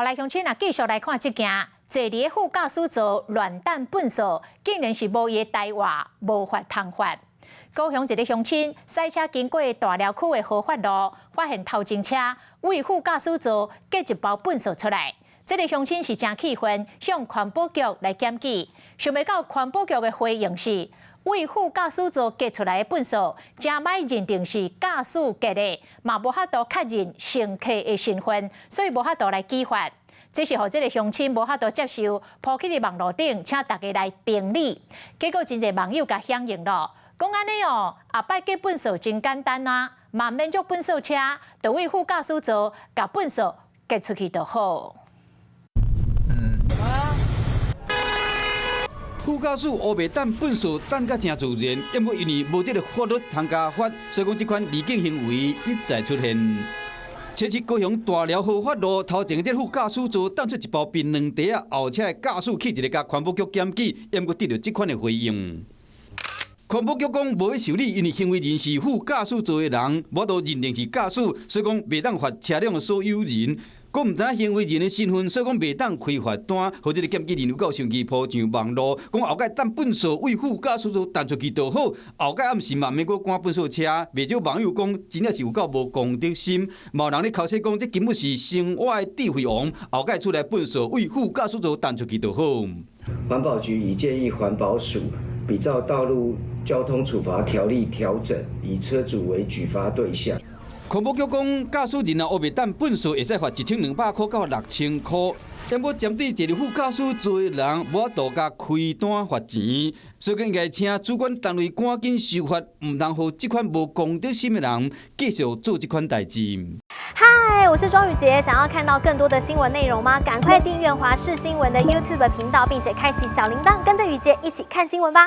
后来乡亲啊，继续来看这件坐伫副驾驶座乱弹粪扫，竟然是无伊台话，无法通发。高雄一个乡亲赛车经过大寮区的合法路，发现头前车为副驾驶座夹一包粪扫出来。这个乡亲是真气愤，向环保局来检举。想袂到环保局的回应是，为副驾驶座夹出来的粪扫，正歹认定是驾驶夹的，嘛无法度确认乘客的身份，所以无法度来举发。这是互这个乡亲无法度接受，抛去伫网络顶，请大家来评理。结果真侪网友甲响应咯。讲安尼哦，后摆夹粪扫真简单啊，嘛免足粪扫车，就为副驾驶座甲粪扫夹出去就好。副驾驶乌白等粪扫等甲真自然，因为因为无这个法律通加罚，所以讲这款离境行为一再出现。这是高雄大寮合法路头前这副驾驶座弹出一包槟榔袋啊，后车的驾驶气一个甲环保局检举，因过得到这款的回应。环保局讲无会受理，因为行为人是副驾驶座的人，无都认定是驾驶，所以讲袂当罚车辆的所有人。佫唔知行为人的身份，所以讲袂当开罚单，或者个检举人有够生气铺上网络，讲后盖弹粪扫为副驾驶座弹出去就好，后盖暗时嘛免佫赶粪扫车，袂少网友讲真正是有够无公德心，嘛有人咧口说讲这根本是生活的智慧王，后盖出来粪扫为副驾驶座弹出去就好。环保局已建议环保署比照道路交通处罚条例调整，以车主为举发对象。环保局讲，驾驶人啊，乌白弹粪扫会使罚1200块到6000块。但要针对坐伫副驾驶座的人，无法度甲开单罚钱，所以应该请主管单位赶紧修法，唔通互这款无公德心的人继续做这款代志。嗨，我是庄宇杰，想要看到更多的新闻内容吗？赶快订阅华视新闻的 YouTube 频道，并且开启小铃铛，跟着宇杰一起看新闻吧。